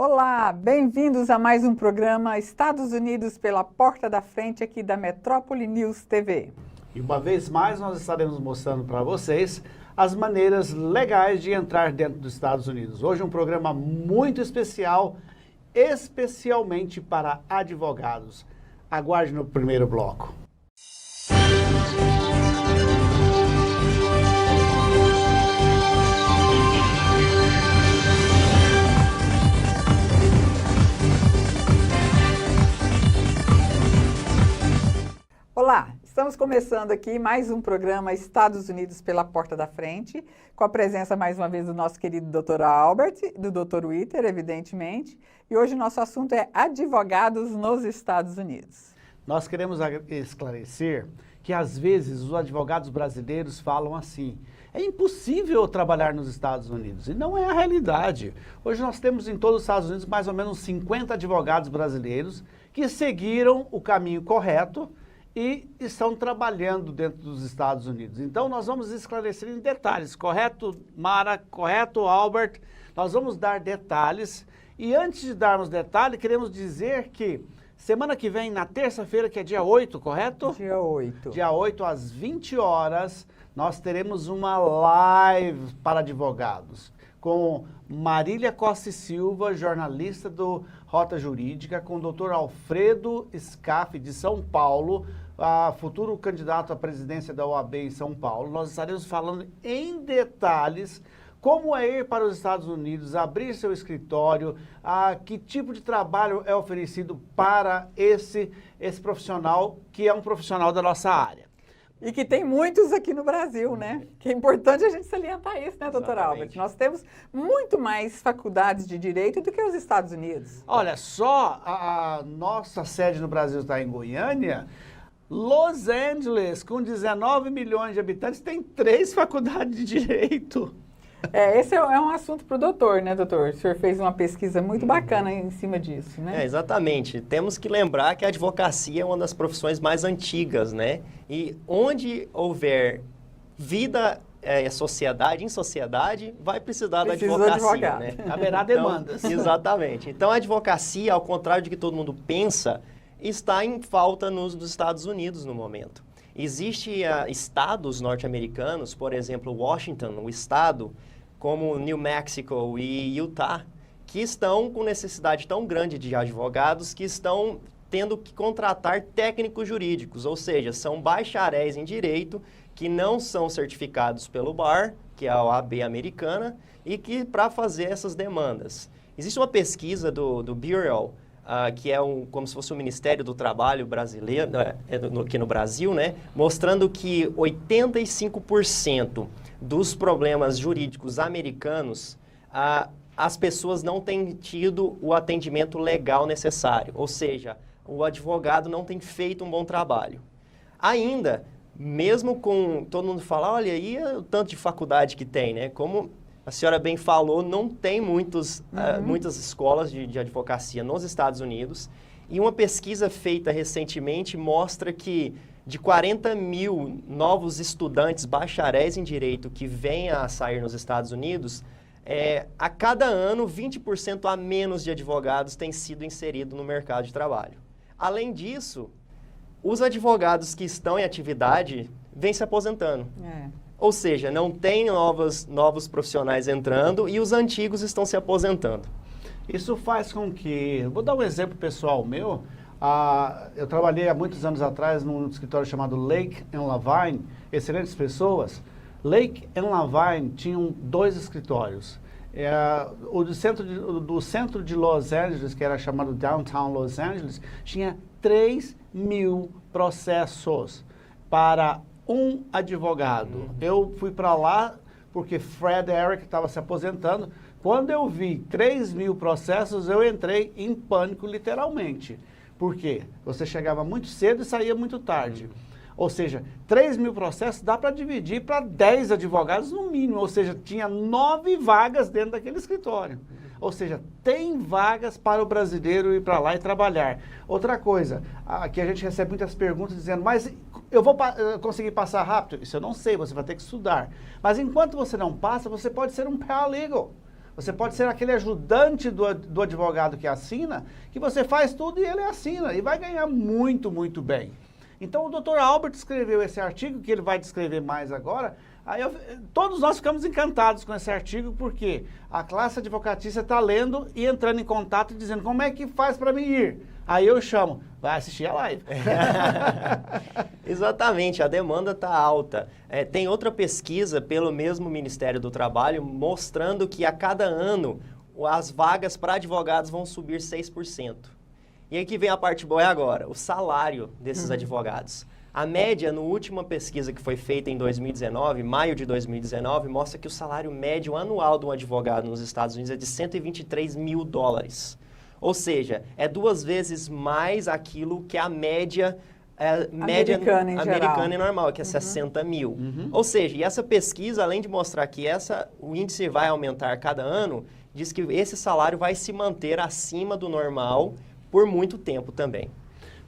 Olá, bem-vindos a mais um programa Estados Unidos pela Porta da Frente aqui da Metrópole News TV. E uma vez mais nós estaremos mostrando para vocês as maneiras legais de entrar dentro dos Estados Unidos. Hoje um programa muito especial, especialmente para advogados. Aguarde no primeiro bloco. Olá, estamos começando aqui mais um programa Estados Unidos pela Porta da Frente, com a presença mais uma vez do nosso querido Dr. Albert, do Dr. Witter, evidentemente, e hoje o nosso assunto é advogados nos Estados Unidos. Nós queremos esclarecer que às vezes os advogados brasileiros falam assim: é impossível trabalhar nos Estados Unidos, e não é a realidade. Hoje nós temos em todos os Estados Unidos mais ou menos 50 advogados brasileiros que seguiram o caminho correto e estão trabalhando dentro dos Estados Unidos. Então, nós vamos esclarecer em detalhes, correto, Mara? Correto, Albert? Nós vamos dar detalhes. E antes de darmos detalhes, queremos dizer que semana que vem, na terça-feira, que é dia 8, correto? Dia 8. Dia 8, às 20 horas, nós teremos uma live para advogados com Marília Costa e Silva, jornalista do Rota Jurídica, com o Dr. Alfredo Scaff, de São Paulo, futuro candidato à presidência da OAB em São Paulo. Nós estaremos falando em detalhes como é ir para os Estados Unidos, abrir seu escritório, que tipo de trabalho é oferecido para esse profissional, que é um profissional da nossa área. E que tem muitos aqui no Brasil, né? Que é importante a gente salientar isso, né, doutor Albert? Nós temos muito mais faculdades de direito do que os Estados Unidos. Olha, só a nossa sede no Brasil está em Goiânia. Los Angeles, com 19 milhões de habitantes, tem 3 faculdades de direito. Esse é um assunto para o doutor, né, doutor? O senhor fez uma pesquisa muito bacana em cima disso, né? Exatamente. Temos que lembrar que a advocacia é uma das profissões mais antigas, né? E onde houver vida, sociedade, em sociedade, vai precisar da advocacia, né? Haverá demandas. Então, exatamente. Então, a advocacia, ao contrário do que todo mundo pensa, está em falta nos Estados Unidos no momento. Existem estados norte-americanos, por exemplo, Washington, o estado, como New Mexico e Utah, que estão com necessidade tão grande de advogados que estão tendo que contratar técnicos jurídicos, ou seja, são bacharéis em direito que não são certificados pelo BAR, que é a OAB americana, e que para fazer essas demandas. Existe uma pesquisa do Bureau, que é como se fosse o Ministério do Trabalho brasileiro, aqui no Brasil, né? Mostrando que 85% dos problemas jurídicos americanos, as pessoas não têm tido o atendimento legal necessário, ou seja, o advogado não tem feito um bom trabalho. Ainda, mesmo com todo mundo falar, olha aí o tanto de faculdade que tem, né? Como a senhora bem falou, não tem muitas escolas de advocacia nos Estados Unidos. E uma pesquisa feita recentemente mostra que de 40 mil novos estudantes bacharéis em direito que vêm a sair nos Estados Unidos, a cada ano, 20% a menos de advogados têm sido inseridos no mercado de trabalho. Além disso, os advogados que estão em atividade vêm se aposentando. Ou seja, não tem novos profissionais entrando e os antigos estão se aposentando. Isso faz com que... Vou dar um exemplo pessoal meu. Eu trabalhei há muitos anos atrás num escritório chamado Lake & Lavine, excelentes pessoas. Lake & Lavine tinham 2 escritórios. O do centro de Los Angeles, que era chamado Downtown Los Angeles, tinha 3 mil processos para um advogado. Eu fui para lá porque Fred Eric estava se aposentando. Quando eu vi 3 mil processos, eu entrei em pânico, literalmente. Por quê? Você chegava muito cedo e saía muito tarde. Ou seja, 3 mil processos dá para dividir para 10 advogados no mínimo. Ou seja, tinha 9 vagas dentro daquele escritório. Ou seja, tem vagas para o brasileiro ir para lá e trabalhar. Outra coisa, aqui a gente recebe muitas perguntas dizendo, mas eu vou conseguir passar rápido? Isso eu não sei, você vai ter que estudar. Mas enquanto você não passa, você pode ser um paralegal. Você pode ser aquele ajudante do advogado que assina, que você faz tudo e ele assina, e vai ganhar muito, muito bem. Então, o Dr. Albert escreveu esse artigo, que ele vai descrever mais agora. Todos nós ficamos encantados com esse artigo, porque a classe advocatícia está lendo e entrando em contato e dizendo, como é que faz para mim ir? Aí eu chamo, vai assistir a live. Exatamente, a demanda está alta. Tem outra pesquisa pelo mesmo Ministério do Trabalho mostrando que a cada ano as vagas para advogados vão subir 6%. E aí que vem a parte boa agora, o salário desses advogados. A média, na última pesquisa que foi feita em 2019, maio de 2019, mostra que o salário médio anual de um advogado nos Estados Unidos é de $123 mil. Ou seja, é 2 vezes mais aquilo que a média americana e normal, que é 60 mil. Ou seja, e essa pesquisa, além de mostrar que o índice vai aumentar cada ano, diz que esse salário vai se manter acima do normal por muito tempo também.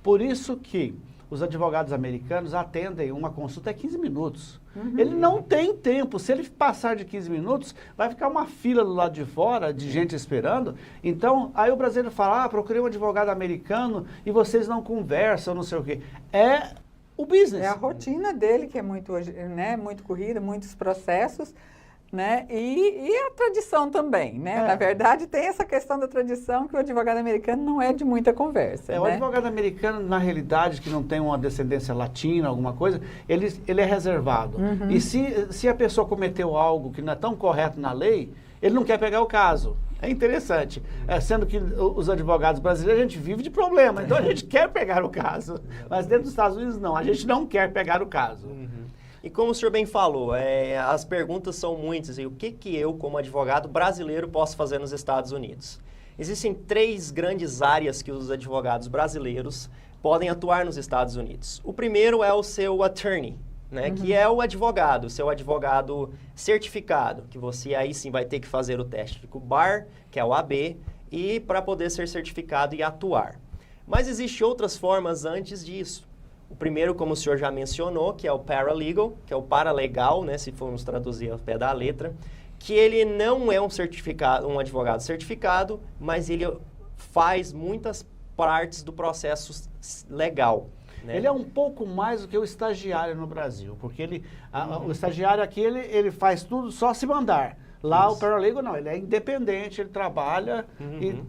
Por isso que os advogados americanos atendem uma consulta a 15 minutos. Ele não tem tempo. Se ele passar de 15 minutos, vai ficar uma fila do lado de fora de gente esperando. Então, aí o brasileiro fala, procurei um advogado americano e vocês não conversam, não sei o quê. É o business. É a rotina dele, que é muito, né, muito corrida, muitos processos, né? E a tradição também, né? Na verdade, tem essa questão da tradição que o advogado americano não é de muita conversa. O advogado americano, na realidade, que não tem uma descendência latina, alguma coisa, ele é reservado. E se a pessoa cometeu algo que não é tão correto na lei, ele não quer pegar o caso. É interessante. Sendo que os advogados brasileiros, a gente vive de problema, então a gente quer pegar o caso. Mas dentro dos Estados Unidos, não. A gente não quer pegar o caso. E como o senhor bem falou, as perguntas são muitas. E o que eu, como advogado brasileiro, posso fazer nos Estados Unidos? Existem 3 grandes áreas que os advogados brasileiros podem atuar nos Estados Unidos. O primeiro é o seu attorney, né, que é o advogado, seu advogado certificado, que você aí sim vai ter que fazer o teste com o BAR, que é o AB, e para poder ser certificado e atuar. Mas existem outras formas antes disso. O primeiro, como o senhor já mencionou, que é o paralegal, que é o paralegal, né, se formos traduzir ao pé da letra, que ele não é um advogado certificado, mas ele faz muitas partes do processo legal. Né? Ele é um pouco mais do que o estagiário no Brasil, porque o estagiário aqui ele faz tudo só se mandar. Lá o paralegal não, ele é independente, ele trabalha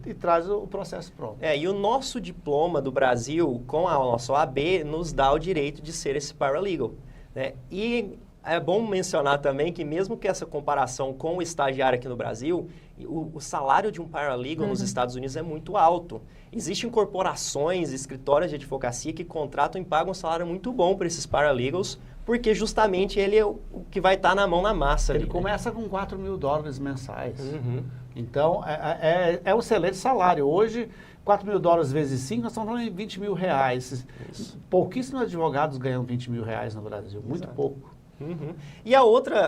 e traz o processo pronto. E o nosso diploma do Brasil, com a nossa OAB, nos dá o direito de ser esse paralegal. Né? E é bom mencionar também que mesmo que essa comparação com o estagiário aqui no Brasil, o salário de um paralegal nos Estados Unidos é muito alto. Existem corporações, escritórios de advocacia que contratam e pagam um salário muito bom para esses paralegals, porque justamente ele é o que vai estar na mão na massa. Ele começa com $4 mil mensais. Então, é um excelente salário. Hoje, $4 mil vezes 5, nós estamos falando em R$20 mil. Pouquíssimos advogados ganham R$20 mil no Brasil, muito pouco. E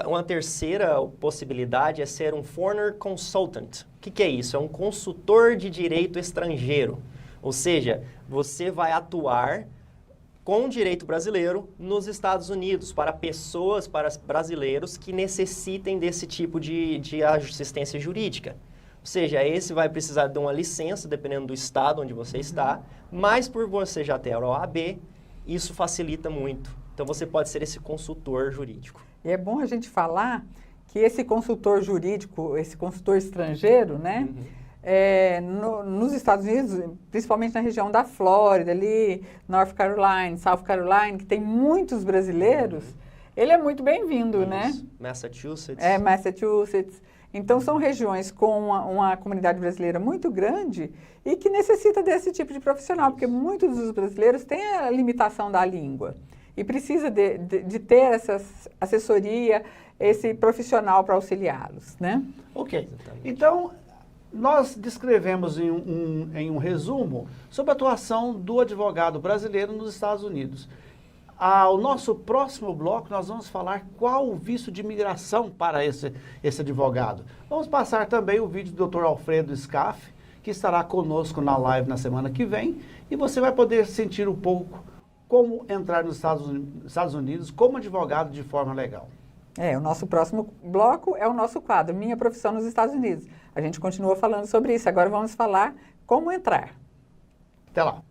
uma terceira possibilidade é ser um foreigner consultant. O que é isso? É um consultor de direito estrangeiro. Ou seja, você vai atuar com o direito brasileiro nos Estados Unidos para brasileiros que necessitem desse tipo de assistência jurídica. Ou seja, esse vai precisar de uma licença, dependendo do estado onde você está, mas por você já ter a OAB, isso facilita muito. Então, você pode ser esse consultor jurídico. E é bom a gente falar que esse consultor jurídico, esse consultor estrangeiro, né, nos Estados Unidos, principalmente na região da Flórida, ali, North Carolina, South Carolina, que tem muitos brasileiros, ele é muito bem-vindo, né? Massachusetts. Massachusetts. Então, são regiões com uma comunidade brasileira muito grande e que necessita desse tipo de profissional, porque muitos dos brasileiros têm a limitação da língua e precisa de ter essa assessoria, esse profissional para auxiliá-los, né? Ok. Então, nós descrevemos em um resumo sobre a atuação do advogado brasileiro nos Estados Unidos. Ao nosso próximo bloco, nós vamos falar qual o visto de imigração para esse advogado. Vamos passar também o vídeo do Dr. Alfredo Scaff, que estará conosco na live na semana que vem, e você vai poder sentir um pouco como entrar nos Estados Unidos como advogado de forma legal. O nosso próximo bloco é o nosso quadro, Minha Profissão nos Estados Unidos. A gente continua falando sobre isso. Agora vamos falar como entrar. Até lá.